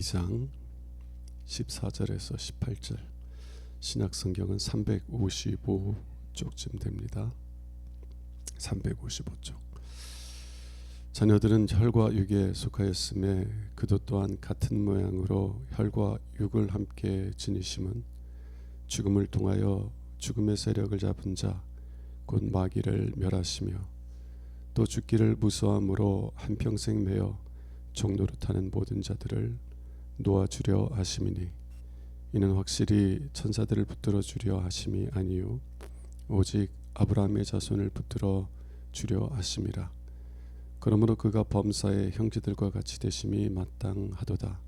2장 14절에서 18절, 신약성경은 355쪽쯤 됩니다. 355쪽. 자녀들은 혈과 육에 속하였음에 그도 또한 같은 모양으로 혈과 육을 함께 지니심은 죽음을 통하여 죽음의 세력을 잡은 자 곧 마귀를 멸하시며 또 죽기를 무서함으로 한평생 매어 종노릇하는 모든 자들을 놓아주려 하심이니 이는 확실히 천사들을 붙들어 주려 하심이 아니요 오직 아브라함의 자손을 붙들어 주려 하심이라. 그러므로 그가 범사의 형제들과 같이 되심이 마땅하도다.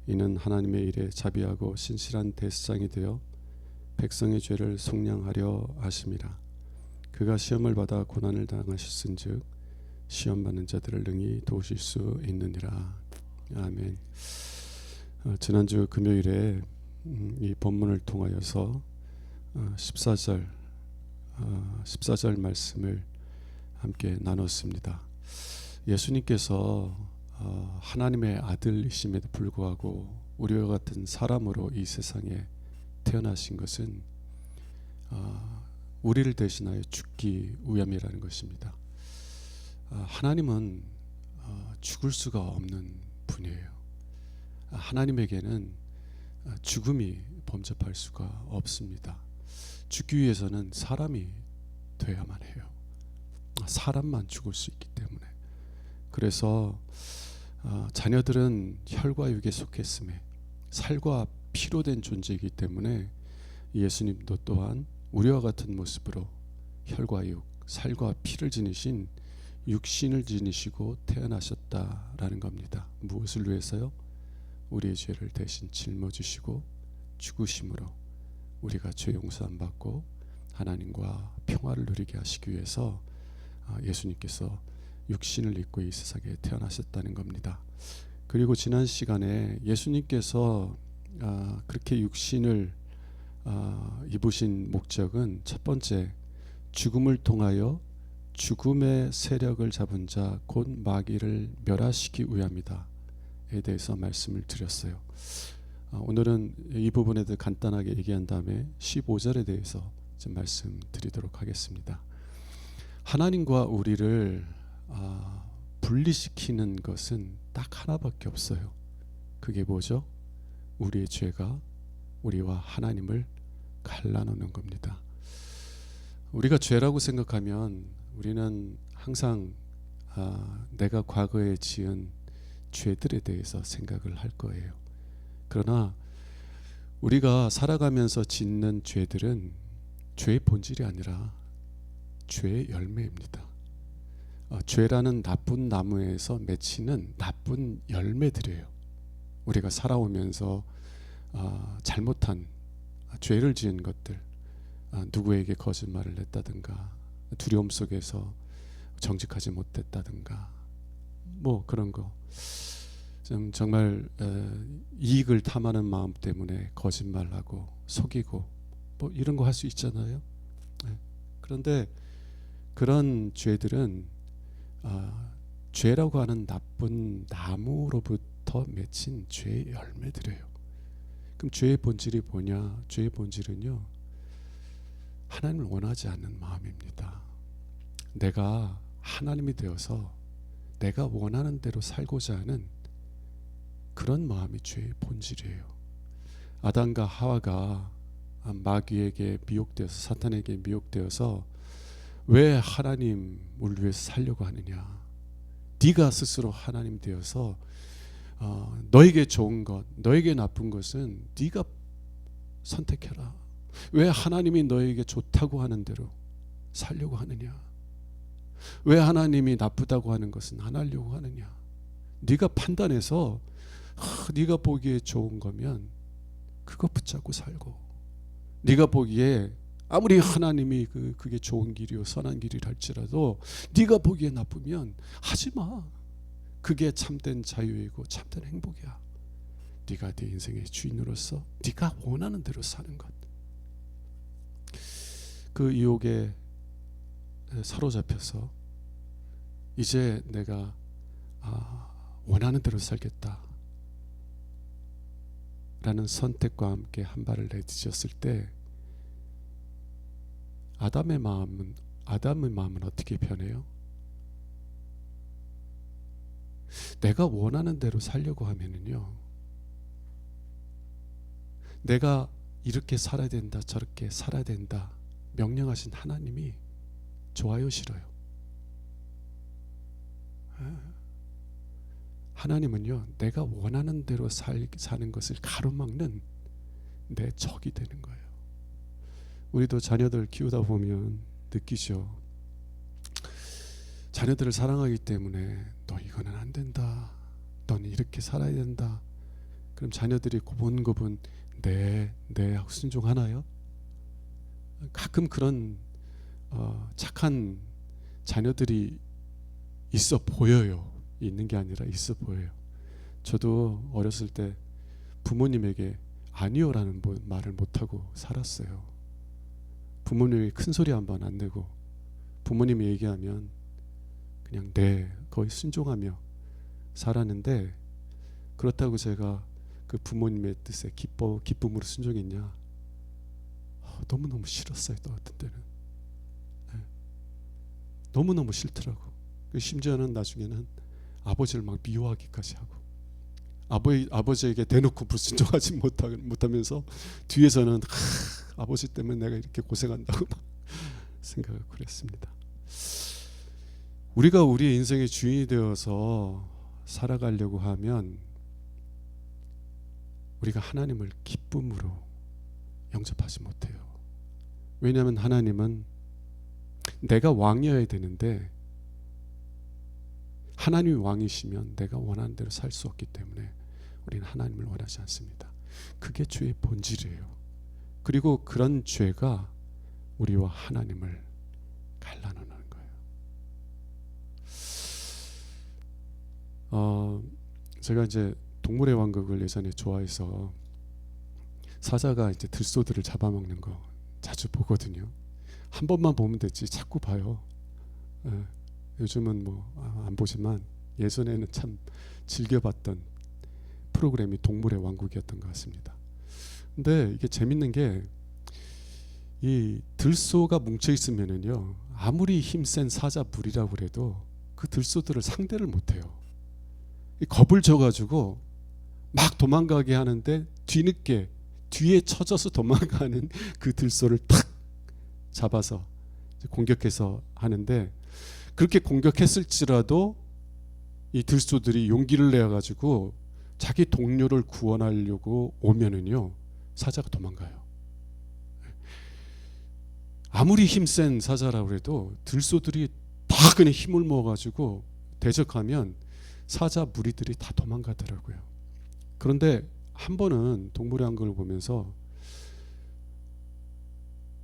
이는 하나님의 일에 자비하고 신실한 대장이 되어 백성의 죄를 속량하려 하심이라. 그가 시험을 받아 고난을 당하셨은즉 시험 받는 자들을 능히 도우실 수 있느니라. 아멘. 지난주 금요일에 이 본문을 통하여서 14절 말씀을 함께 나눴습니다. 예수님께서 하나님의 아들이심에도 불구하고 우리와 같은 사람으로 이 세상에 태어나신 것은 우리를 대신하여 죽기 위함이라는 것입니다. 하나님은 죽을 수가 없는 분이에요. 하나님에게는 죽음이 범접할 수가 없습니다. 죽기 위해서는 사람이 돼야만 해요. 사람만 죽을 수 있기 때문에. 그래서 자녀들은 혈과 육에 속했음에 살과 피로 된 존재이기 때문에 예수님도 또한 우리와 같은 모습으로 혈과 육, 살과 피를 지니신 육신을 지니시고 태어나셨다라는 겁니다. 무엇을 위해서요? 우리의 죄를 대신 짊어지시고 죽으심으로 우리가 죄 용서함 받고 하나님과 평화를 누리게 하시기 위해서 예수님께서 육신을 입고 이 세상에 태어나셨다는 겁니다. 그리고 지난 시간에 예수님께서 그렇게 육신을 입으신 목적은 첫 번째, 죽음을 통하여 죽음의 세력을 잡은 자 곧 마귀를 멸하시기 위함이다 에 대해서 말씀을 드렸어요. 오늘은 이 부분에 대해 간단하게 얘기한 다음에 15절에 대해서 좀 말씀드리도록 하겠습니다. 하나님과 우리를 분리시키는 것은 딱 하나밖에 없어요. 그게 뭐죠? 우리의 죄가 우리와 하나님을 갈라놓는 겁니다. 우리가 죄라고 생각하면 우리는 항상 내가 과거에 지은 죄들에 대해서 생각을 할 거예요. 그러나 우리가 살아가면서 짓는 죄들은 죄의 본질이 아니라 죄의 열매입니다. 죄라는 나쁜 나무에서 맺히는 나쁜 열매들이에요. 우리가 살아오면서 잘못한 죄를 지은 것들, 누구에게 거짓말을 했다든가 두려움 속에서 정직하지 못했다든가 뭐 그런 거, 좀 정말 이익을 탐하는 마음 때문에 거짓말하고 속이고 뭐 이런 거 할 수 있잖아요. 그런데 그런 죄들은 죄라고 하는 나쁜 나무로부터 맺힌 죄의 열매들이에요. 그럼 죄의 본질이 뭐냐? 죄의 본질은요, 하나님을 원하지 않는 마음입니다. 내가 하나님이 되어서 내가 원하는 대로 살고자 하는 그런 마음이 죄의 본질이에요. 아담과 하와가 마귀에게 미혹되어서, 사탄에게 미혹되어서 왜 하나님을 위해서 살려고 하느냐? 네가 스스로 하나님 되어서 너에게 좋은 것, 너에게 나쁜 것은 네가 선택해라. 왜 하나님이 너에게 좋다고 하는 대로 살려고 하느냐? 왜 하나님이 나쁘다고 하는 것은 안 하려고 하느냐? 네가 판단해서 네가 보기에 좋은 거면 그거 붙잡고 살고, 네가 보기에 아무리 하나님이 그게 좋은 길이요 선한 길이라 할지라도 네가 보기에 나쁘면 하지 마. 그게 참된 자유이고 참된 행복이야. 네가 네 인생의 주인으로서 네가 원하는 대로 사는 것. 그 유혹에 사로잡혀서 이제 내가 원하는 대로 살겠다. 라는 선택과 함께 한 발을 내딛었을 때 아담의 마음은 어떻게 변해요? 내가 원하는 대로 살려고 하면은요, 내가 이렇게 살아야 된다, 저렇게 살아야 된다 명령하신 하나님이 좋아요, 싫어요? 하나님은요, 내가 원하는 대로 사는 것을 가로막는 내 적이 되는 거예요. 우리도 자녀들 키우다 보면 느끼죠. 자녀들을 사랑하기 때문에 너 이거는 안 된다, 너는 이렇게 살아야 된다. 그럼 자녀들이 고분고분 네 하고 순종하나요? 가끔 그런 착한 자녀들이 있어 보여요. 있는 게 아니라 있어 보여요. 저도 어렸을 때 부모님에게 아니요라는 말을 못하고 살았어요. 부모님이 큰 소리 한 번 안 내고 부모님이 얘기하면 그냥 네 거의 순종하며 살았는데, 그렇다고 제가 그 부모님의 뜻에 기쁨으로 순종했냐? 너무너무 싫었어요. 또 어떤 때는 너무너무 싫더라고. 심지어는 나중에는 아버지를 막 미워하기까지 하고, 아버지에게 대놓고 불순종하지 못하면서 뒤에서는 아버지 때문에 내가 이렇게 고생한다고 막 생각을 그랬습니다. 우리가 우리의 인생의 주인이 되어서 살아가려고 하면 우리가 하나님을 기쁨으로 영접하지 못해요. 왜냐하면 하나님은 내가 왕이어야 되는데, 하나님이 왕이시면 내가 원하는 대로 살 수 없기 때문에 우리는 하나님을 원하지 않습니다. 그게 죄의 본질이에요. 그리고 그런 죄가 우리와 하나님을 갈라놓는 거예요. 제가 이제 동물의 왕국을 예전에 좋아해서 사자가 이제 들소들을 잡아먹는 거 자주 보거든요. 한 번만 보면 되지 자꾸 봐요. 요즘은 뭐 안 보지만 예전에는 참 즐겨봤던 프로그램이 동물의 왕국이었던 것 같습니다. 근데 이게 재밌는 게, 이 들소가 뭉쳐 있으면은요, 아무리 힘센 사자 무리라고 그래도 그 들소들을 상대를 못해요. 겁을 줘가지고 막 도망가게 하는데 뒤에 쳐져서 도망가는 그 들소를 탁 잡아서 공격해서 하는데, 그렇게 공격했을지라도 이 들소들이 용기를 내가지고 자기 동료를 구원하려고 오면은요, 사자가 도망가요. 아무리 힘센 사자라고 해도 들소들이 다 그냥 힘을 모아가지고 대적하면 사자 무리들이 다 도망가더라고요. 그런데 한 번은 동물의 왕국을 보면서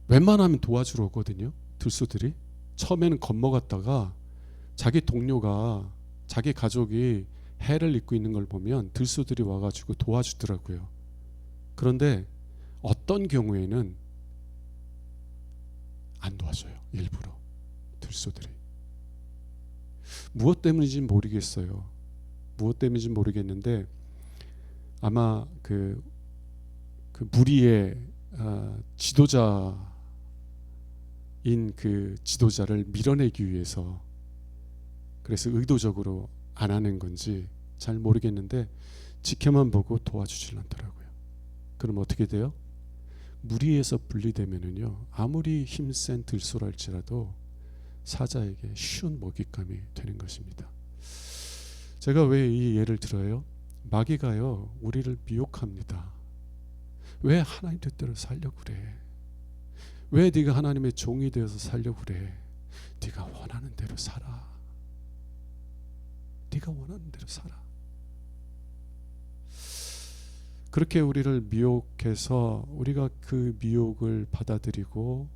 웬만하면 도와주러 오거든요. 들소들이 처음에는 겁먹었다가 자기 동료가, 자기 가족이 해를 입고 있는 걸 보면 들소들이 와가지고 도와주더라고요. 그런데 어떤 경우에는 안 도와줘요. 일부러 들소들이. 무엇 때문인지 모르겠어요. 무엇 때문인지 모르겠는데 아마 그 무리의 지도자인 그 지도자를 밀어내기 위해서, 그래서 의도적으로 안 하는 건지 잘 모르겠는데 지켜만 보고 도와주질 않더라고요. 그럼 어떻게 돼요? 무리에서 분리되면은요, 아무리 힘센 들소랄지라도 사자에게 쉬운 먹잇감이 되는 것입니다. 제가 왜 이 예를 들어요? 마귀가요, 우리를 미혹합니다. 왜 하나님 뜻대로 살려고 그래? 왜 네가 하나님의 종이 되어서 살려고 그래? 네가 원하는 대로 살아. 네가 원하는 대로 살아. 그렇게 우리를 미혹해서 우리가 그 미혹을 받아들이고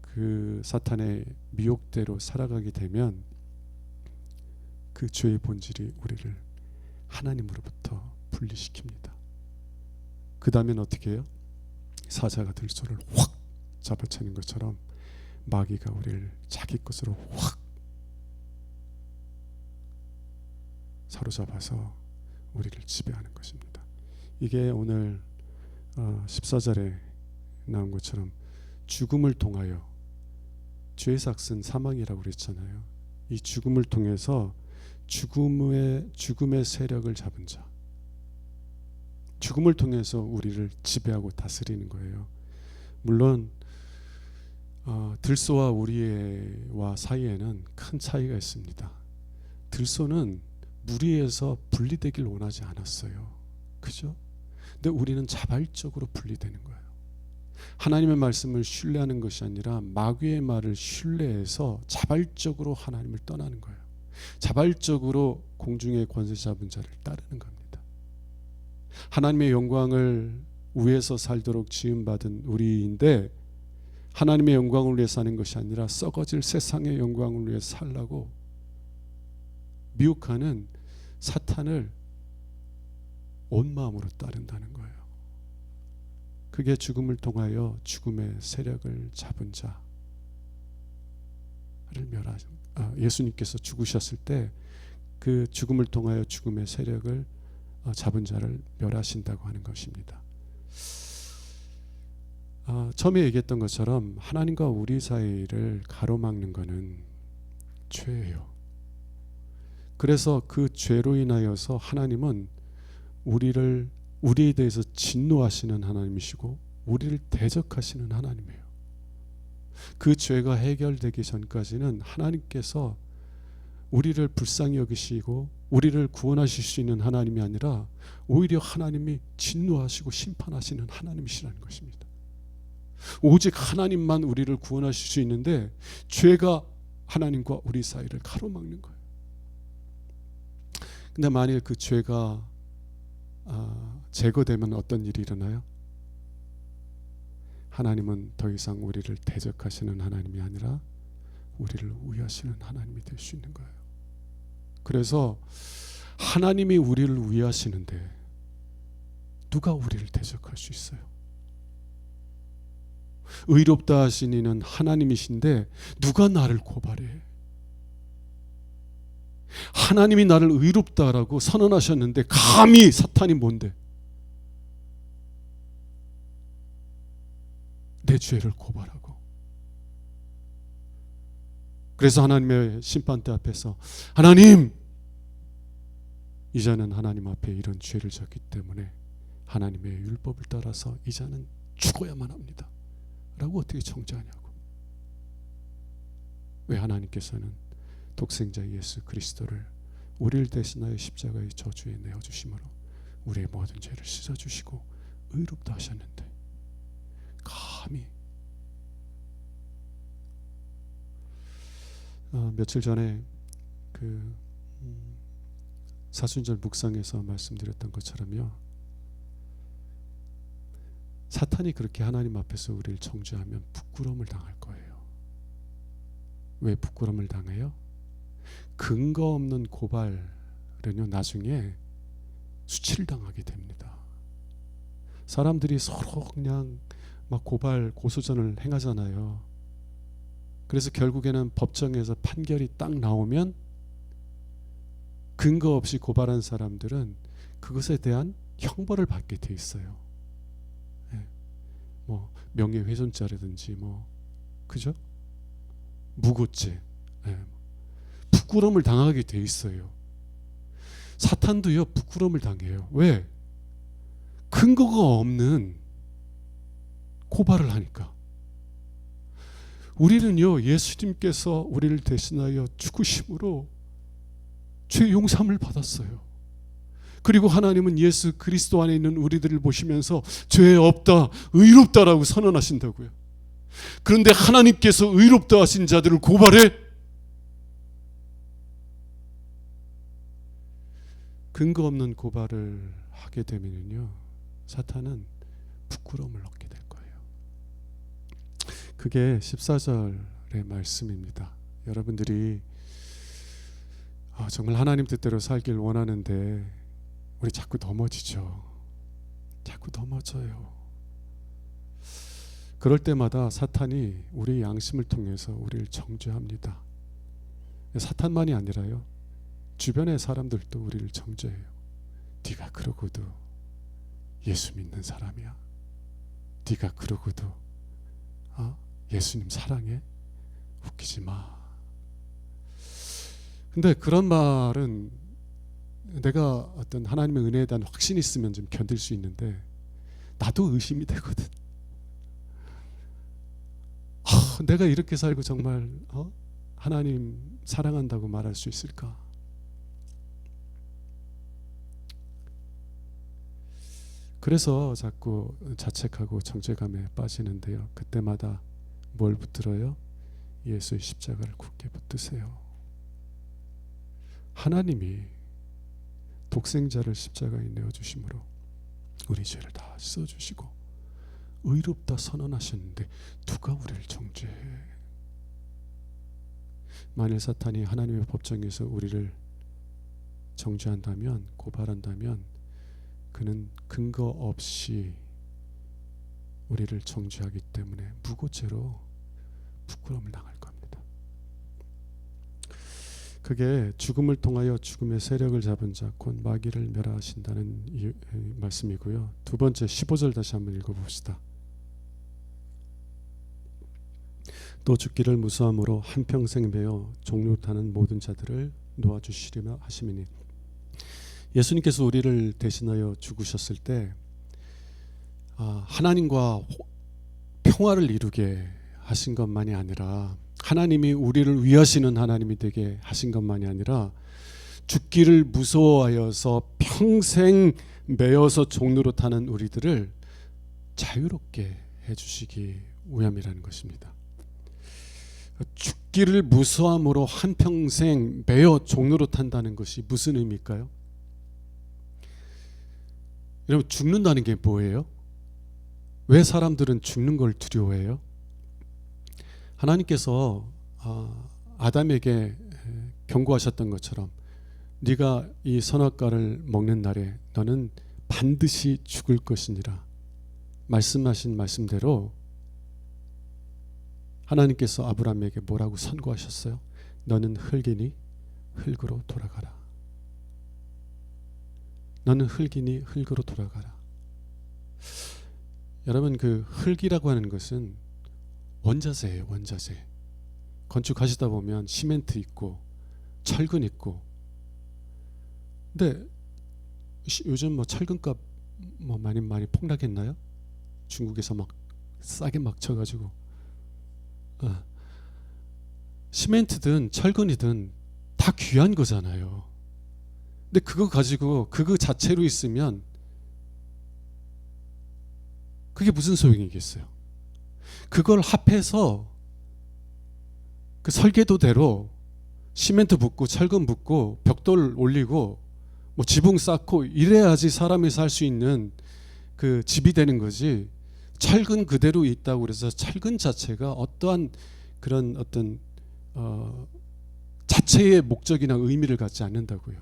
그 사탄의 미혹대로 살아가게 되면 그 죄의 본질이 우리를 하나님으로부터 분리시킵니다. 그 다음엔 어떻게 해요? 사자가 들소를 확 잡아채는 것처럼 마귀가 우리를 자기 것으로 확 사로잡아서 우리를 지배하는 것입니다. 이게 오늘 14절에 나온 것처럼 죽음을 통하여, 죄의 삭은 사망이라고 그랬잖아요. 이 죽음을 통해서 죽음의 세력을 잡은 자, 죽음을 통해서 우리를 지배하고 다스리는 거예요. 물론 들소와 우리와 사이에는 큰 차이가 있습니다. 들소는 무리에서 분리되길 원하지 않았어요. 그죠? 근데 우리는 자발적으로 분리되는 거예요. 하나님의 말씀을 신뢰하는 것이 아니라 마귀의 말을 신뢰해서 자발적으로 하나님을 떠나는 거예요. 자발적으로 공중의 권세 잡은 자를 따르는 겁니다. 하나님의 영광을 위해서 살도록 지음받은 우리인데, 하나님의 영광을 위해 사는 것이 아니라 썩어질 세상의 영광을 위해 살라고 미혹하는 사탄을 온 마음으로 따른다는 거예요. 그게 죽음을 통하여 죽음의 세력을 잡은 자를 멸하죠. 예수님께서 죽으셨을 때 그 죽음을 통하여 죽음의 세력을 잡은 자를 멸하신다고 하는 것입니다. 처음에 얘기했던 것처럼 하나님과 우리 사이를 가로막는 것은 죄예요. 그래서 그 죄로 인하여서 하나님은 우리에 대해서 진노하시는 하나님이시고 우리를 대적하시는 하나님이에요. 그 죄가 해결되기 전까지는 하나님께서 우리를 불쌍히 여기시고 우리를 구원하실 수 있는 하나님이 아니라 오히려 하나님이 진노하시고 심판하시는 하나님이시라는 것입니다. 오직 하나님만 우리를 구원하실 수 있는데 죄가 하나님과 우리 사이를 가로막는 거예요. 근데 만일 그 죄가 제거되면 어떤 일이 일어나요? 하나님은 더 이상 우리를 대적하시는 하나님이 아니라 우리를 위하시는 하나님이 될 수 있는 거예요. 그래서 하나님이 우리를 위하시는데 누가 우리를 대적할 수 있어요? 의롭다 하신 이는 하나님이신데 누가 나를 고발해? 하나님이 나를 의롭다라고 선언하셨는데 감히 사탄이 뭔데? 내 죄를 고발하고. 그래서 하나님의 심판대 앞에서 하나님, 이자는 하나님 앞에 이런 죄를 졌기 때문에 하나님의 율법을 따라서 이자는 죽어야만 합니다 라고 어떻게 정죄하냐고. 왜? 하나님께서는 독생자 예수 그리스도를 우리를 대신하여 십자가의 저주에 내어주심으로 우리의 모든 죄를 씻어주시고 의롭다 하셨는데 감히. 며칠 전에 그 사순절 묵상에서 말씀드렸던 것처럼요, 사탄이 그렇게 하나님 앞에서 우리를 정죄하면 부끄러움을 당할 거예요. 왜 부끄러움을 당해요? 근거 없는 고발은요 나중에 수치를 당하게 됩니다. 사람들이 서로 그냥 막 고발 고소전을 행하잖아요. 그래서 결국에는 법정에서 판결이 딱 나오면 근거 없이 고발한 사람들은 그것에 대한 형벌을 받게 돼 있어요. 뭐 명예훼손죄라든지 그죠? 무고죄, 부끄러움을 당하게 돼 있어요. 사탄도요 부끄러움을 당해요. 왜? 근거가 없는 고발을 하니까. 우리는요 예수님께서 우리를 대신하여 죽으심으로 죄 용서함을 받았어요. 그리고 하나님은 예수 그리스도 안에 있는 우리들을 보시면서 죄 없다, 의롭다라고 선언하신다고요. 그런데 하나님께서 의롭다 하신 자들을 고발해? 근거 없는 고발을 하게 되면요 사탄은 부끄러움을 얻게 될 거예요. 그게 14절의 말씀입니다. 여러분들이 정말 하나님 뜻대로 살길 원하는데 우리 자꾸 넘어지죠. 자꾸 넘어져요. 그럴 때마다 사탄이 우리의 양심을 통해서 우리를 정죄합니다. 사탄만이 아니라요 주변의 사람들도 우리를 정죄해요. 네가 그러고도 예수 믿는 사람이야. 네가 그러고도 예수님 사랑해? 웃기지 마. 근데 그런 말은 내가 어떤 하나님의 은혜에 대한 확신이 있으면 좀 견딜 수 있는데 나도 의심이 되거든. 내가 이렇게 살고 정말 하나님 사랑한다고 말할 수 있을까? 그래서 자꾸 자책하고 정죄감에 빠지는데요. 그때마다 뭘 붙들어요? 예수의 십자가를 굳게 붙드세요. 하나님이 독생자를 십자가에 내어주심으로 우리 죄를 다 씻어주시고 의롭다 선언하셨는데 누가 우리를 정죄해? 만일 사탄이 하나님의 법정에서 우리를 정죄한다면, 고발한다면 그는 근거 없이 우리를 정죄하기 때문에 무고죄로 부끄러움을 당할 겁니다. 그게 죽음을 통하여 죽음의 세력을 잡은 자 곧 마귀를 멸하신다는 말씀이고요. 두 번째 15절 다시 한번 읽어봅시다. 또 죽기를 무수함으로 한평생 매어 종류타는 모든 자들을 놓아주시리라 하시미니, 예수님께서 우리를 대신하여 죽으셨을 때 하나님과 평화를 이루게 하신 것만이 아니라, 하나님이 우리를 위하시는 하나님이 되게 하신 것만이 아니라 죽기를 무서워하여서 평생 매어서 종로로 타는 우리들을 자유롭게 해주시기 위함이라는 것입니다. 죽기를 무서함으로 한평생 매어 종로로 탄다는 것이 무슨 의미일까요? 여러분, 죽는다는 게 뭐예요? 왜 사람들은 죽는 걸 두려워해요? 하나님께서 아담에게 경고하셨던 것처럼 네가 이 선악과를 먹는 날에 너는 반드시 죽을 것이니라 말씀하신 말씀대로 하나님께서 아브라함에게 뭐라고 선고하셨어요? 너는 흙이니 흙으로 돌아가라. 너는 흙이니 흙으로 돌아가라. 여러분, 그 흙이라고 하는 것은 원자재예요. 원자재. 건축하시다 보면 시멘트 있고 철근 있고. 근데 요즘 뭐 철근값 뭐 많이 폭락했나요? 중국에서 막 싸게 막 쳐가지고 시멘트든 철근이든 다 귀한 거잖아요. 근데 그거 가지고 그거 자체로 있으면 그게 무슨 소용이겠어요? 그걸 합해서 그 설계도대로 시멘트 붓고 철근 붓고 벽돌 올리고 뭐 지붕 쌓고 이래야지 사람이 살 수 있는 그 집이 되는 거지. 철근 그대로 있다고 그래서 철근 자체가 어떠한 그런 어떤 자체의 목적이나 의미를 갖지 않는다고요.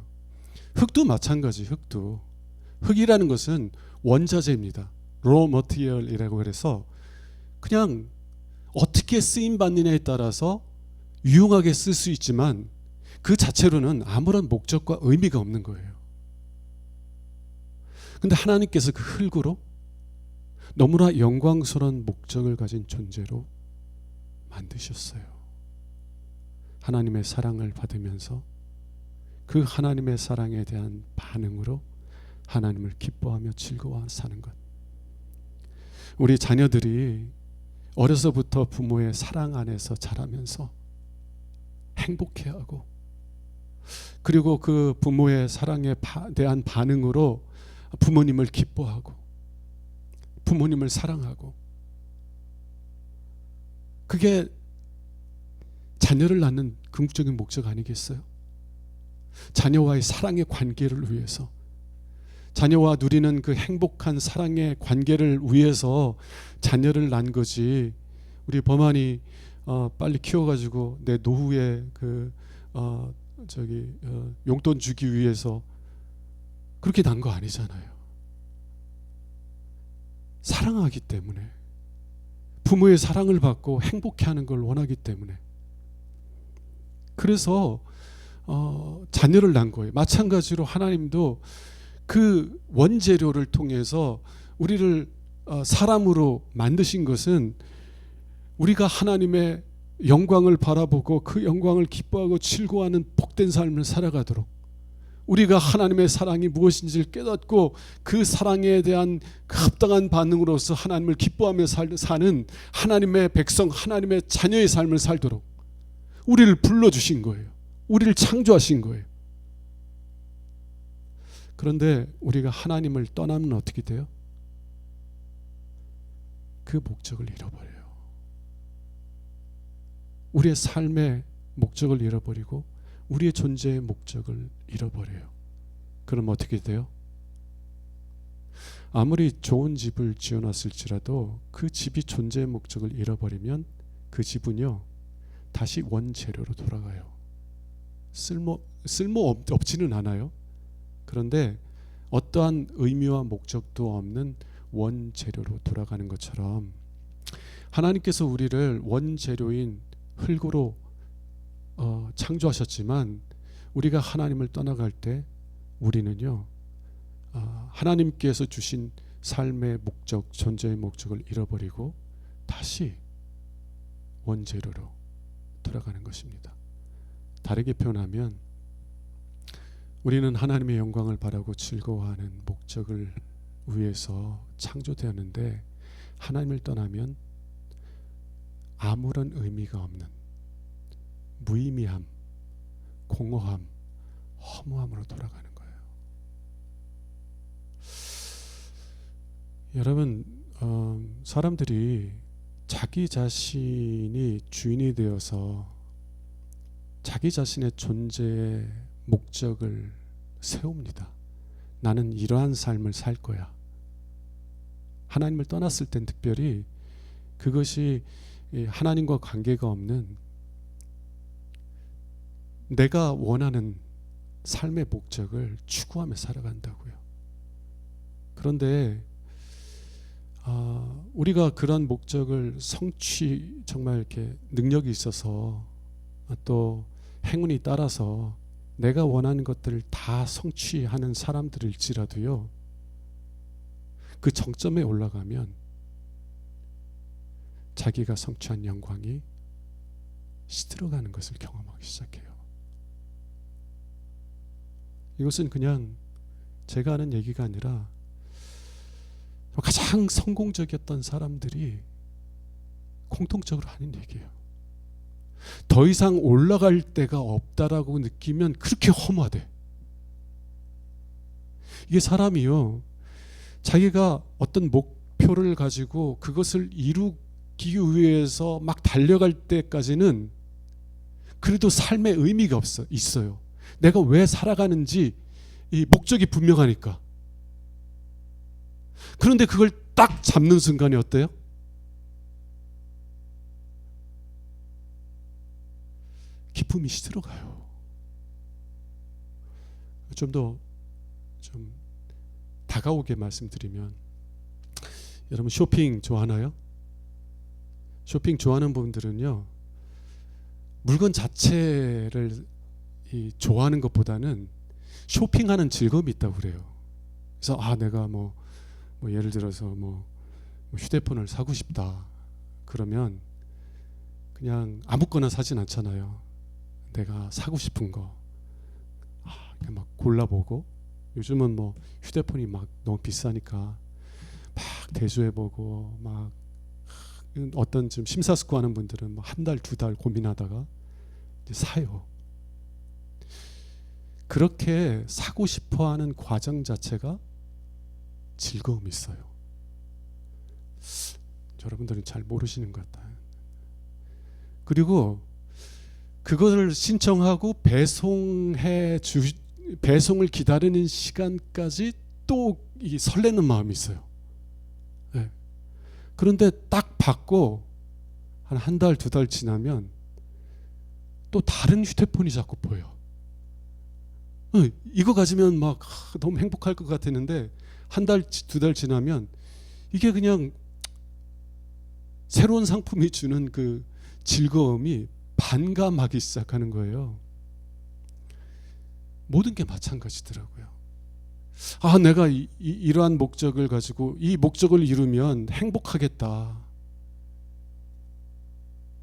흙도 마찬가지. 흙이라는 것은 원자재입니다. raw material이라고 그래서 그냥 어떻게 쓰임 받느냐에 따라서 유용하게 쓸 수 있지만 그 자체로는 아무런 목적과 의미가 없는 거예요. 근데 하나님께서 그 흙으로 너무나 영광스러운 목적을 가진 존재로 만드셨어요. 하나님의 사랑을 받으면서 그 하나님의 사랑에 대한 반응으로 하나님을 기뻐하며 즐거워하며 사는 것. 우리 자녀들이 어려서부터 부모의 사랑 안에서 자라면서 행복해하고, 그리고 그 부모의 사랑에 대한 반응으로 부모님을 기뻐하고 부모님을 사랑하고, 그게 자녀를 낳는 궁극적인 목적 아니겠어요? 자녀와의 사랑의 관계를 위해서, 자녀와 누리는 그 행복한 사랑의 관계를 위해서 자녀를 낳은 거지. 우리 범한이 빨리 키워가지고 내 노후에 용돈 주기 위해서 그렇게 난 거 아니잖아요. 사랑하기 때문에, 부모의 사랑을 받고 행복해하는 걸 원하기 때문에, 그래서 자녀를 낳은 거예요. 마찬가지로 하나님도 그 원재료를 통해서 우리를 사람으로 만드신 것은 우리가 하나님의 영광을 바라보고 그 영광을 기뻐하고 즐거워하는 복된 삶을 살아가도록, 우리가 하나님의 사랑이 무엇인지를 깨닫고 그 사랑에 대한 합당한 반응으로서 하나님을 기뻐하며 사는 하나님의 백성, 하나님의 자녀의 삶을 살도록 우리를 불러주신 거예요. 우리를 창조하신 거예요. 그런데 우리가 하나님을 떠나면 어떻게 돼요? 그 목적을 잃어버려요. 우리의 삶의 목적을 잃어버리고 우리의 존재의 목적을 잃어버려요. 그럼 어떻게 돼요? 아무리 좋은 집을 지어놨을지라도 그 집이 존재의 목적을 잃어버리면 그 집은요 다시 원재료로 돌아가요. 쓸모 없지는 않아요. 그런데 어떠한 의미와 목적도 없는 원재료로 돌아가는 것처럼 하나님께서 우리를 원재료인 흙으로 창조하셨지만 우리가 하나님을 떠나갈 때 우리는요 하나님께서 주신 삶의 목적, 존재의 목적을 잃어버리고 다시 원재료로 돌아가는 것입니다. 다르게 표현하면 우리는 하나님의 영광을 바라고 즐거워하는 목적을 위해서 창조되었는데 하나님을 떠나면 아무런 의미가 없는 무의미함, 공허함, 허무함으로 돌아가는 거예요. 여러분, 사람들이 자기 자신이 주인이 되어서 자기 자신의 존재의 목적을 세웁니다. 나는 이러한 삶을 살 거야. 하나님을 떠났을 땐 특별히 그것이 하나님과 관계가 없는 내가 원하는 삶의 목적을 추구하며 살아간다고요. 그런데 우리가 그런 목적을 정말 이렇게 능력이 있어서 또 행운이 따라서 내가 원하는 것들을 다 성취하는 사람들일지라도요, 그 정점에 올라가면 자기가 성취한 영광이 시들어가는 것을 경험하기 시작해요. 이것은 그냥 제가 하는 얘기가 아니라 가장 성공적이었던 사람들이 공통적으로 하는 얘기예요. 더 이상 올라갈 데가 없다라고 느끼면 그렇게 허무하대. 이게 사람이요, 자기가 어떤 목표를 가지고 그것을 이루기 위해서 막 달려갈 때까지는 그래도 삶의 의미가 있어요. 내가 왜 살아가는지 이 목적이 분명하니까. 그런데 그걸 딱 잡는 순간이 어때요? 기쁨이 시들어가요. 좀 더 다가오게 말씀드리면, 여러분 쇼핑 좋아하나요? 쇼핑 좋아하는 분들은요, 물건 자체를 좋아하는 것보다는 쇼핑하는 즐거움이 있다고 그래요. 그래서 내가 뭐 예를 들어서 뭐 휴대폰을 사고 싶다 그러면 그냥 아무거나 사진 않잖아요. 내가 사고 싶은 거 그냥 막 골라보고, 요즘은 뭐 휴대폰이 막 너무 비싸니까 막 대조해보고, 막 어떤 좀 심사숙고하는 분들은 한 달, 두 달 고민하다가 이제 사요. 그렇게 사고 싶어하는 과정 자체가 즐거움이 있어요. 여러분들은 잘 모르시는 것 같아요. 그리고 그것을 신청하고 배송을 기다리는 시간까지 또 이 설레는 마음이 있어요. 네. 그런데 딱 받고 한 달, 두 달 지나면 또 다른 휴대폰이 자꾸 보여. 이거 가지면 막 너무 행복할 것 같았는데 한 달, 두 달 지나면 이게 그냥 새로운 상품이 주는 그 즐거움이 반감하기 시작하는 거예요. 모든 게 마찬가지더라고요. 내가 이러한 목적을 가지고 이 목적을 이루면 행복하겠다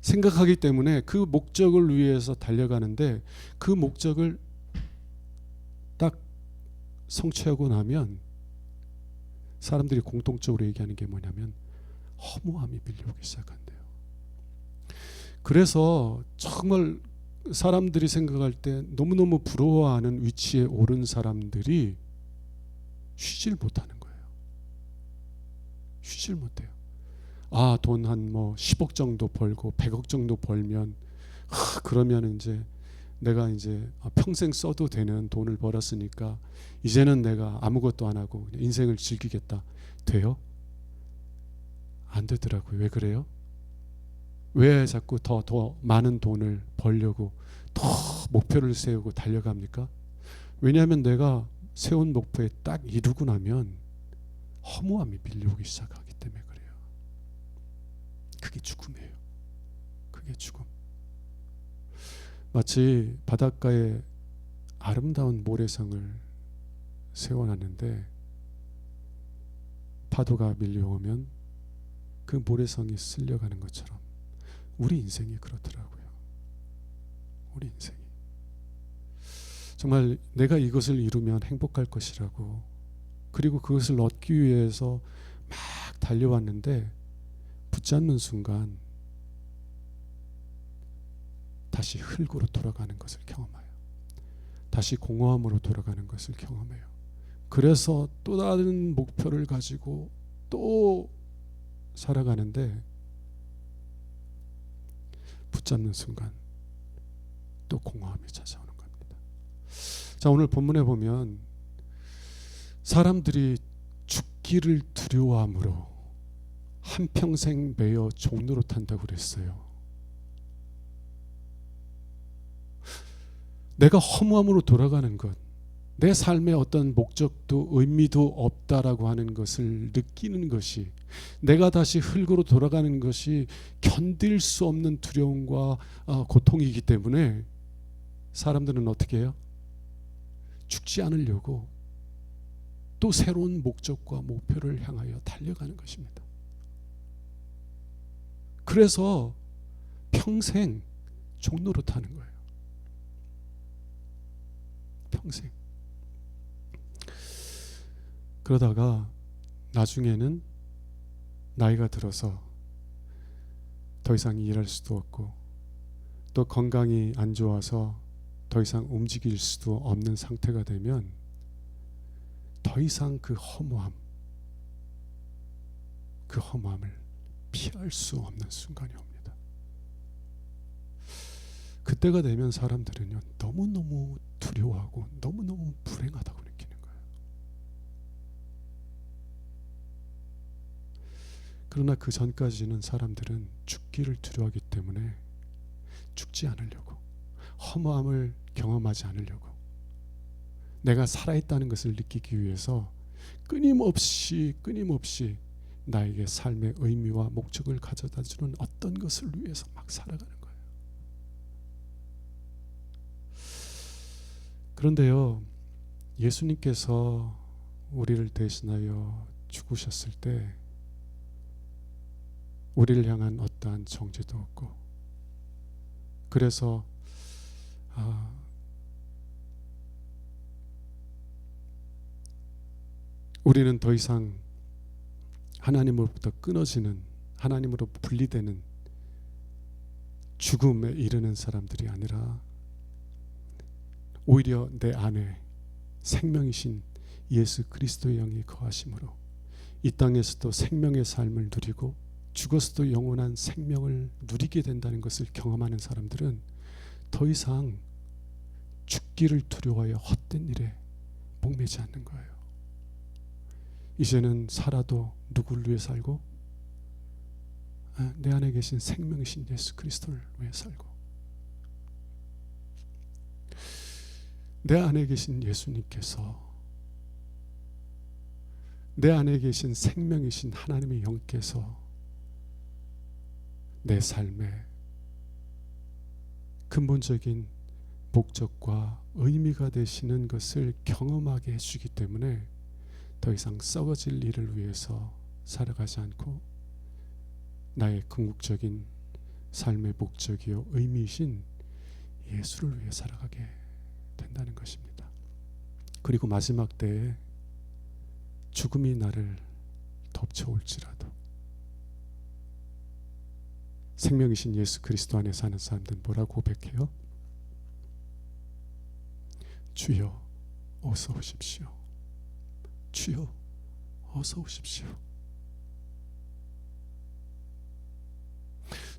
생각하기 때문에 그 목적을 위해서 달려가는데, 그 목적을 딱 성취하고 나면 사람들이 공통적으로 얘기하는 게 뭐냐면 허무함이 밀려오기 시작한대요. 그래서 정말 사람들이 생각할 때 너무너무 부러워하는 위치에 오른 사람들이 쉬질 못하는 거예요. 쉬질 못해요. 돈 한 10억 정도 벌고 100억 정도 벌면 그러면 이제 내가 이제 평생 써도 되는 돈을 벌었으니까 이제는 내가 아무것도 안 하고 그냥 인생을 즐기겠다. 돼요? 안 되더라고요. 왜 그래요? 왜 자꾸 더 많은 돈을 벌려고 더 목표를 세우고 달려갑니까? 왜냐하면 내가 세운 목표에 딱 이루고 나면 허무함이 밀려오기 시작하기 때문에 그래요. 그게 죽음이에요. 그게 죽음. 마치 바닷가에 아름다운 모래성을 세워놨는데 파도가 밀려오면 그 모래성이 쓸려가는 것처럼 우리 인생이 그렇더라고요. 우리 인생이 정말 내가 이것을 이루면 행복할 것이라고, 그리고 그것을 얻기 위해서 막 달려왔는데 붙잡는 순간 다시 흙으로 돌아가는 것을 경험해요. 다시 공허함으로 돌아가는 것을 경험해요. 그래서 또 다른 목표를 가지고 또 살아가는데 붙잡는 순간 또 공허함이 찾아오는 겁니다. 자, 오늘 본문에 보면 사람들이 죽기를 두려워함으로 한평생 매여 종로로 탄다고 그랬어요. 내가 허무함으로 돌아가는 것, 내 삶에 어떤 목적도 의미도 없다라고 하는 것을 느끼는 것이, 내가 다시 흙으로 돌아가는 것이 견딜 수 없는 두려움과 고통이기 때문에 사람들은 어떻게 해요? 죽지 않으려고 또 새로운 목적과 목표를 향하여 달려가는 것입니다. 그래서 평생 종로로 타는 거예요. 평생. 그러다가 나중에는 나이가 들어서 더 이상 일할 수도 없고 또 건강이 안 좋아서 더 이상 움직일 수도 없는 상태가 되면 더 이상 그 허무함을 피할 수 없는 순간이 옵니다. 그때가 되면 사람들은요, 너무너무 두려워하고 너무너무 불행하다고 느끼는 거예요. 그러나 그 전까지는 사람들은 죽기를 두려워하기 때문에 죽지 않으려고, 허무함을 경험하지 않으려고, 내가 살아있다는 것을 느끼기 위해서 끊임없이 나에게 삶의 의미와 목적을 가져다주는 어떤 것을 위해서 막 살아가는 거예요. 그런데요, 예수님께서 우리를 대신하여 죽으셨을 때 우리를 향한 어떠한 정죄도 없고, 그래서 우리는 더 이상 하나님으로부터 끊어지는, 하나님으로 분리되는 죽음에 이르는 사람들이 아니라 오히려 내 안에 생명이신 예수 그리스도의 영이 거하심으로 이 땅에서도 생명의 삶을 누리고 죽어서도 영원한 생명을 누리게 된다는 것을 경험하는 사람들은 더 이상 죽기를 두려워하여 헛된 일에 목매지 않는 거예요. 이제는 살아도 누구를 위해 살고, 내 안에 계신 생명이신 예수 그리스도를 위해 살고, 내 안에 계신 예수님께서, 내 안에 계신 생명이신 하나님의 영께서 내 삶의 근본적인 목적과 의미가 되시는 것을 경험하게 해주기 때문에 더 이상 썩어질 일을 위해서 살아가지 않고 나의 궁극적인 삶의 목적이요 의미이신 예수를 위해 살아가게 된다는 것입니다. 그리고 마지막 때에 죽음이 나를 덮쳐올지라도 생명이신 예수 그리스도 안에 사는 사람들은 뭐라고 고백해요? 주여 어서 오십시오. 주여 어서 오십시오.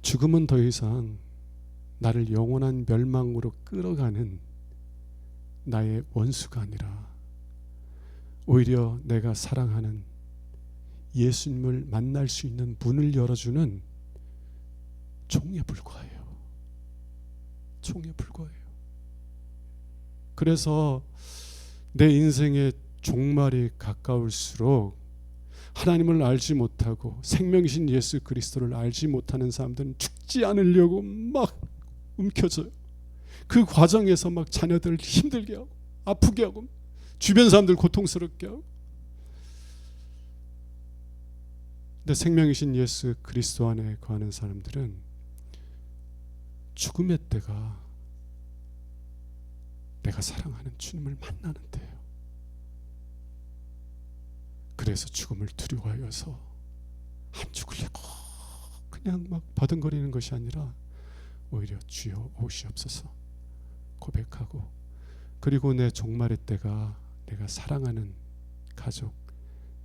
죽음은 더 이상 나를 영원한 멸망으로 끌어가는 나의 원수가 아니라 오히려 내가 사랑하는 예수님을 만날 수 있는 문을 열어주는 종에 불과해요. 종에 불과해요. 그래서 내 인생의 종말이 가까울수록 하나님을 알지 못하고 생명이신 예수 그리스도를 알지 못하는 사람들은 죽지 않으려고 막 움켜져요. 그 과정에서 막 자녀들을 힘들게 하고 아프게 하고 주변 사람들 고통스럽게 하고. 근데 생명이신 예수 그리스도 안에 거하는 사람들은 죽음의 때가 내가 사랑하는 주님을 만나는 때예요. 그래서 죽음을 두려워하여서 안 죽으려고 그냥 막 버둥거리는 것이 아니라 오히려 주여 오시옵소서 고백하고, 그리고 내 종말의 때가 내가 사랑하는 가족,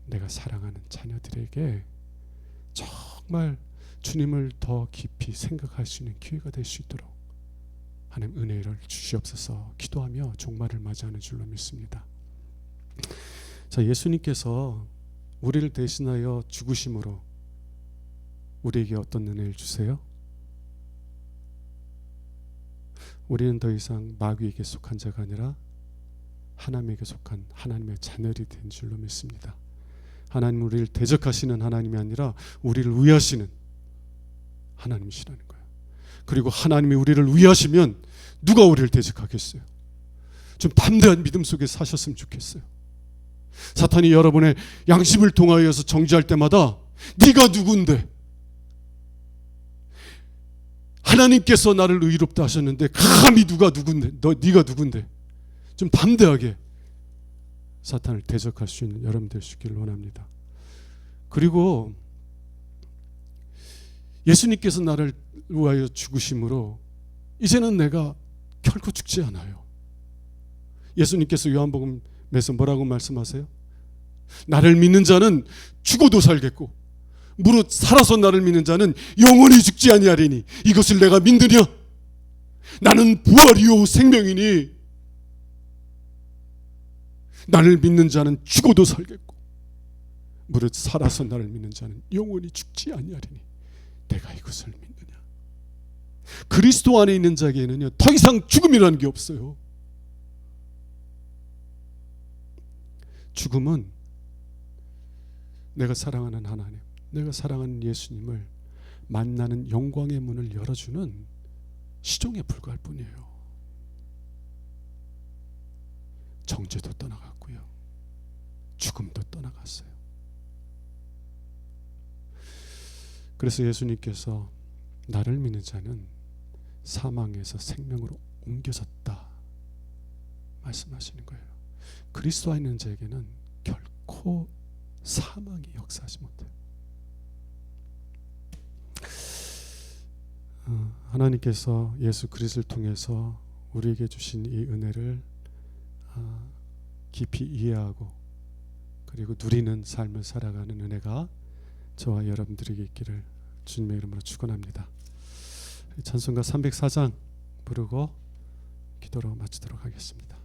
내가 사랑하는 자녀들에게 정말 주님을 더 깊이 생각할 수 있는 기회가 될 수 있도록 하나님 은혜를 주시옵소서 기도하며 종말을 맞이하는 줄로 믿습니다. 자, 예수님께서 우리를 대신하여 죽으심으로 우리에게 어떤 은혜를 주세요? 우리는 더 이상 마귀에게 속한 자가 아니라 하나님에게 속한 하나님의 자녀들이 된 줄로 믿습니다. 하나님 우리를 대적하시는 하나님이 아니라 우리를 위하시는 하나님이시라는 거예요. 그리고 하나님이 우리를 위하시면 누가 우리를 대적하겠어요? 좀 담대한 믿음 속에 사셨으면 좋겠어요. 사탄이 여러분의 양심을 통하여서 정죄할 때마다 네가 누군데, 하나님께서 나를 의롭다 하셨는데 감히 누가 누군데, 네가 누군데, 좀 담대하게 사탄을 대적할 수 있는 여러분 될 수 있기를 원합니다. 그리고 예수님께서 나를 위하여 죽으심으로 이제는 내가 결코 죽지 않아요. 예수님께서 요한복음에서 뭐라고 말씀하세요? 나를 믿는 자는 죽어도 살겠고 무릇 살아서 나를 믿는 자는 영원히 죽지 아니하리니 이것을 내가 믿느냐? 나는 부활이요 생명이니 나를 믿는 자는 죽어도 살겠고 무릇 살아서 나를 믿는 자는 영원히 죽지 아니하리니 내가 이것을 믿느냐? 그리스도 안에 있는 자에게는요 더 이상 죽음이라는 게 없어요. 죽음은 내가 사랑하는 하나님, 내가 사랑하는 예수님을 만나는 영광의 문을 열어주는 시종에 불과할 뿐이에요. 정죄도 떠나갔고요, 죽음도 떠나갔어요. 그래서 예수님께서 나를 믿는 자는 사망에서 생명으로 옮겨졌다 말씀하시는 거예요. 그리스도 안에 있는 자에게는 결코 사망이 역사하지 못해요. 하나님께서 예수 그리스도를 통해서 우리에게 주신 이 은혜를 깊이 이해하고 그리고 누리는 삶을 살아가는 은혜가 저와 여러분들에게 있기를 주님의 이름으로 축원합니다. 찬송가 304장 부르고 기도로 마치도록 하겠습니다.